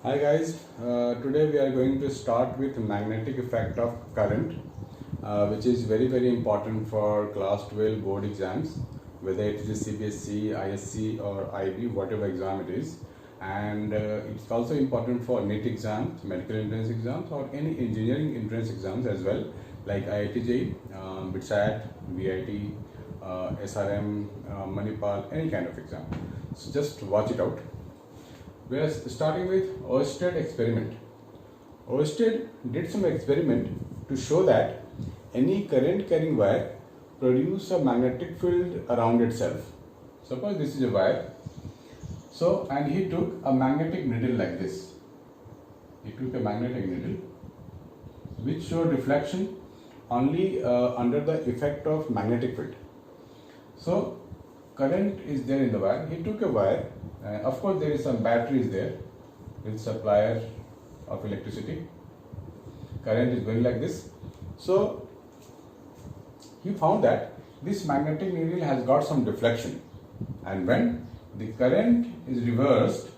Hi guys, today we are going to start with magnetic effect of current, which is very important for class 12 board exams, whether it is CBSE, ISC or IB, whatever exam it is. And it's also important for NEET exams, medical entrance exams or any engineering entrance exams as well, like IIT JEE, BITSAT, VIT, SRM, Manipal, any kind of exam. So just watch it out. We are starting with Oersted experiment. Oersted did some experiment to show that any current carrying wire produce a magnetic field around itself. Suppose this is a wire. So, and he took a magnetic needle like this. He took a magnetic needle which showed reflection only under the effect of magnetic field. So, current is there in the wire. He took a wire. Of course, there is some batteries there with supplier of electricity. Current is going like this. So he found that this magnetic needle has got some deflection, and when the current is reversed,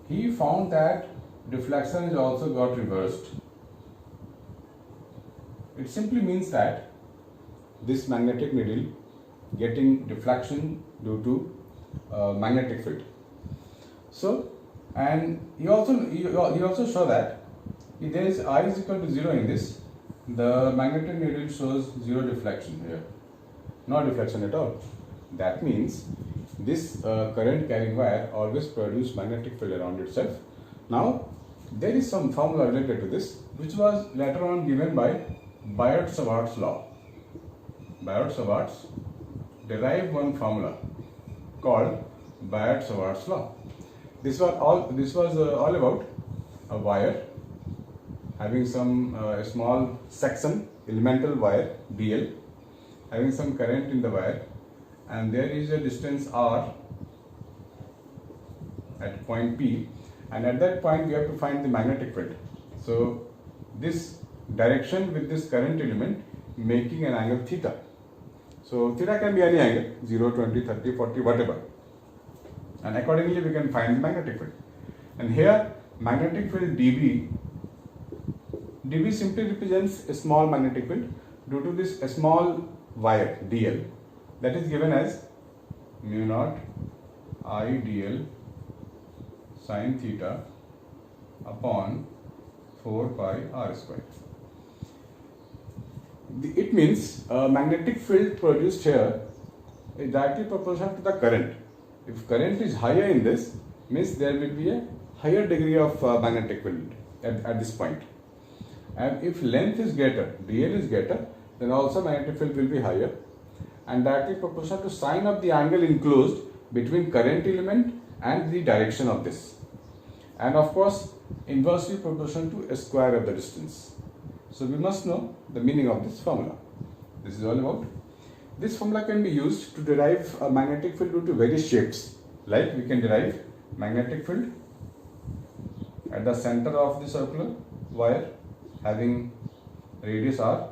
he found that deflection is also got reversed. It simply means that this magnetic needle getting deflection due to magnetic field. So, and you also show that if there is I is equal to 0 in this, the magnetic needle shows 0 deflection here, no deflection at all. That means this current carrying wire always produce magnetic field around itself. Now there is some formula related to this, which was later on given by Biot-Savart's law. Biot-Savart's derived one formula called Biot-Savart's law. This was all about a wire having some small section, elemental wire DL, having some current in the wire, and there is a distance R at point P, and at that point we have to find the magnetic field. So this direction with this current element making an angle theta. So theta can be any angle, 0, 20, 30, 40, whatever. And accordingly we can find the magnetic field. And here magnetic field dB simply represents a small magnetic field due to this small wire dl, that is given as mu naught I dl sin theta upon 4 pi r square. It means magnetic field produced here is directly proportional to the current. If current is higher in this, means there will be a higher degree of magnetic field at this point. And if length is greater, dl is greater, then also magnetic field will be higher, and directly proportional to sine of the angle enclosed between current element and the direction of this. And of course, inversely proportional to a square of the distance. So we must know the meaning of this formula. This is all about. This formula can be used to derive a magnetic field due to various shapes. Like we can derive magnetic field at the center of the circular wire having radius r,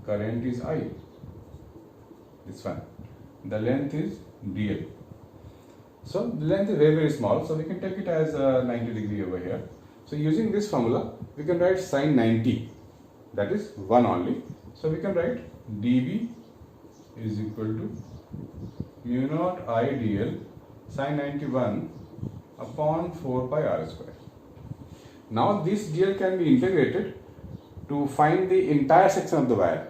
current is I, this one, the length is dl. So the length is very small, so we can take it as 90 degree over here. So using this formula we can write sin 90, that is 1 only. So we can write dB is equal to mu naught I dl sin 91 upon 4 pi r square. Now this dl can be integrated to find the entire section of the wire.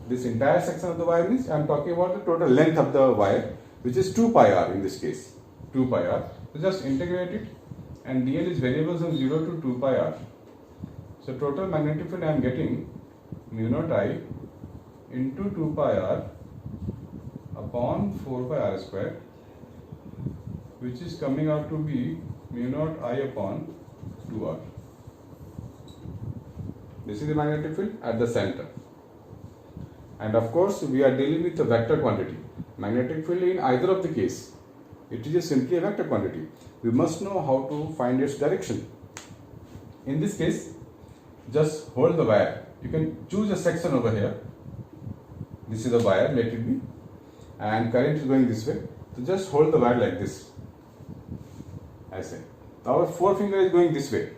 This entire section of the wire means I am talking about the total length of the wire, which is 2 pi r in this case, 2 pi r. So just integrate it, and dl is variable from 0 to 2 pi r. So total magnetic field I am getting mu naught I into 2 pi r upon 4 pi r square, which is coming out to be mu naught I upon 2r. This is the magnetic field at the center. And of course, we are dealing with a vector quantity. Magnetic field in either of the case, it is simply a vector quantity. We must know how to find its direction. In this case, just hold the wire. You can choose a section over here. This is the wire, let it be. And current is going this way. So just hold the wire like this, I say. our forefinger is going this way,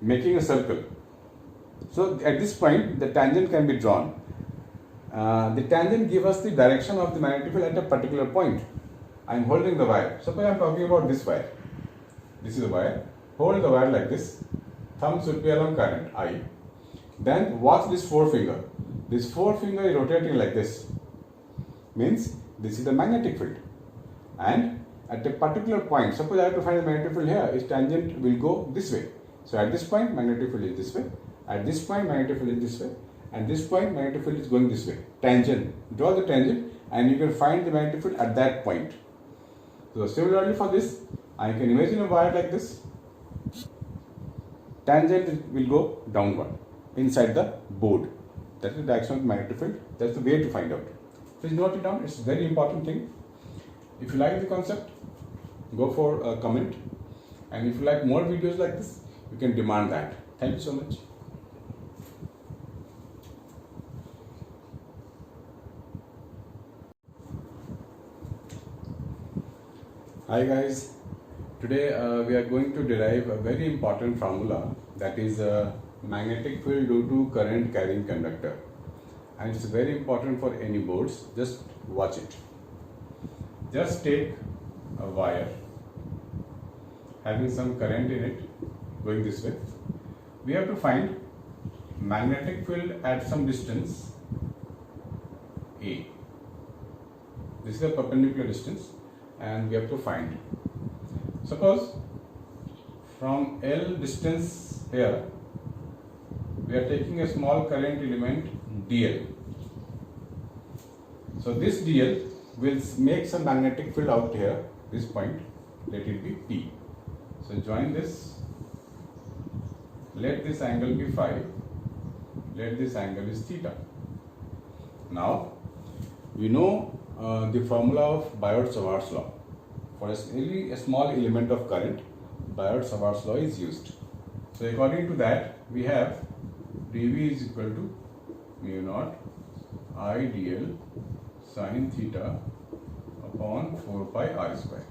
making a circle. So at this point, the tangent can be drawn. The tangent gives us the direction of the magnetic field at a particular point. I am holding the wire. Suppose I am talking about this wire. This is the wire. Hold the wire like this. Thumb should be along current I. Then watch this forefinger. This forefinger is rotating like this. Means this is the magnetic field. And at a particular point, suppose I have to find the magnetic field here, its tangent will go this way. So at this point, magnetic field is this way. At this point, magnetic field is this way. And this point, magnetic field is going this way. Tangent. Draw the tangent and you can find the magnetic field at that point. So similarly for this, I can imagine a wire like this. Tangent will go downward inside the board. That is the direction of the magnetic field. That's the way to find out. Please note it down. It's a very important thing. If you like the concept, go for a comment. And if you like more videos like this, you can demand that. Thank you so much. Hi guys. Today we are going to derive a very important formula, that is magnetic field due to current carrying conductor. And it's very important for any boards. Just watch it. Just take a wire having some current in it going this way. We have to find magnetic field at some distance A. This is a perpendicular distance and we have to find. Suppose from L distance here we are taking a small current element dl. So this dl will make some magnetic field out here, this point, let it be P. So join this, let this angle be phi, let this angle is theta. Now we know the formula of Biot-Savart's law. For a small element of current, Biot-Savart's law is used. So according to that, we have dV is equal to mu naught I dl sin theta upon 4 pi r square.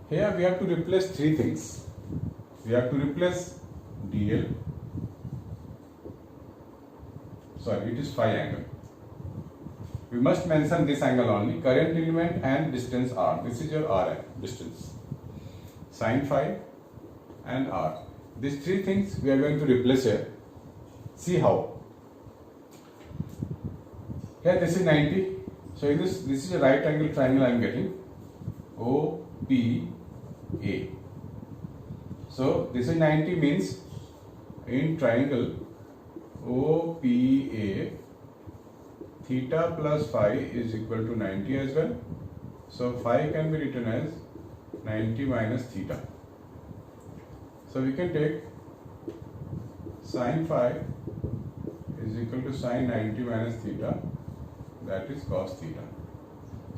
Here we have to replace three things. We have to replace dl, it is phi angle. We must mention this angle only, current element and distance r. This is your r distance. Sin phi and r. These three things we are going to replace here. See how. Here this is 90. So in this is a right angle triangle I am getting. OPA. So this is 90 means in triangle OPA, theta plus phi is equal to 90 as well. So phi can be written as 90 minus theta. So we can take sin phi is equal to sin 90 minus theta, that is cos theta.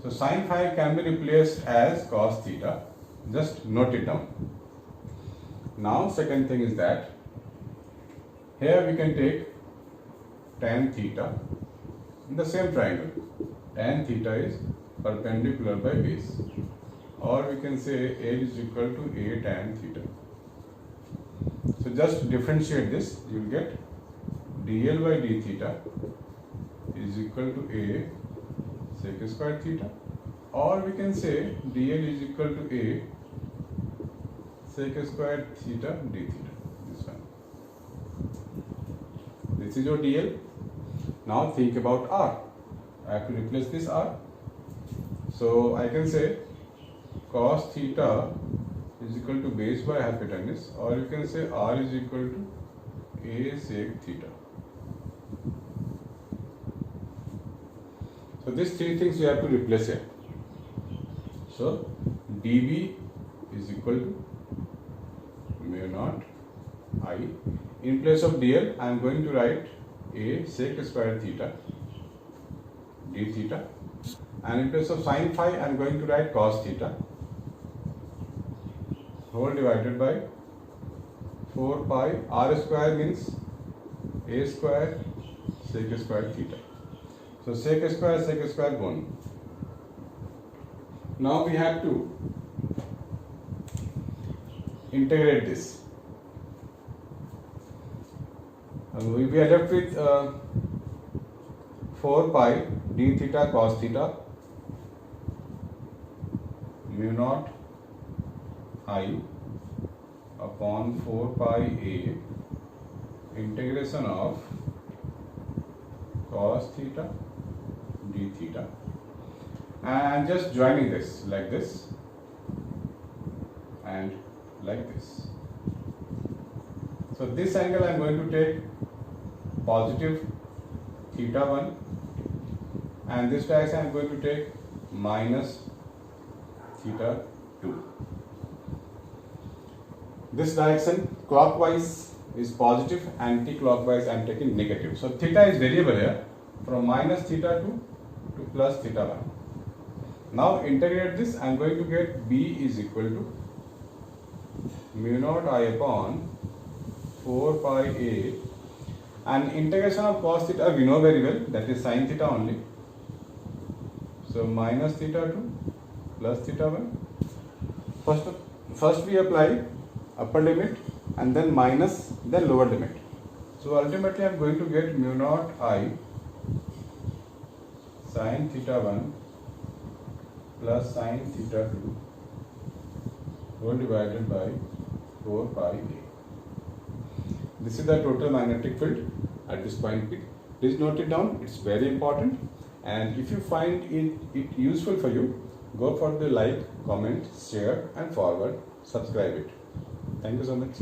So sin phi can be replaced as cos theta. Just note it down. Now second thing is that here we can take tan theta in the same triangle. Tan theta is perpendicular by base, or we can say A is equal to A tan theta. So just differentiate this, you will get dl by d theta is equal to A sec square theta, or we can say dl is equal to A sec square theta d theta. This one. This is your dl. Now think about r. I have to replace this r. So I can say cos theta is equal to base by hypotenuse, or you can say r is equal to A sec theta. So these three things we have to replace here. So dV is equal to mu naught I. In place of dl, I am going to write A sec square theta d theta, and in place of sin phi, I am going to write cos theta whole divided by 4 pi r square means A square sec square theta. So sec square gone. Now we have to, integrate this. We are left with 4 pi d theta cos theta mu naught I upon 4 pi a integration of cos theta d theta, and just joining this like this and like this. So this angle I am going to take positive theta 1, and this direction I am going to take minus theta 2. This direction clockwise is positive, anti-clockwise I am taking negative. So theta is variable here from minus theta 2 to plus theta 1. Now integrate this, I am going to get B is equal to mu naught I upon 4 pi a, and integration of cos theta we know very well, that is sin theta only. So minus theta 2 plus theta 1. First we apply upper limit and then minus, then lower limit. So ultimately I am going to get mu naught I sin theta 1 plus sin theta 2 whole divided by 4 pi a. This is the total magnetic field at this point P. Please note it down, it's very important, and if you find it useful for you, go for the like, comment, share and forward, subscribe it. Thank you so much.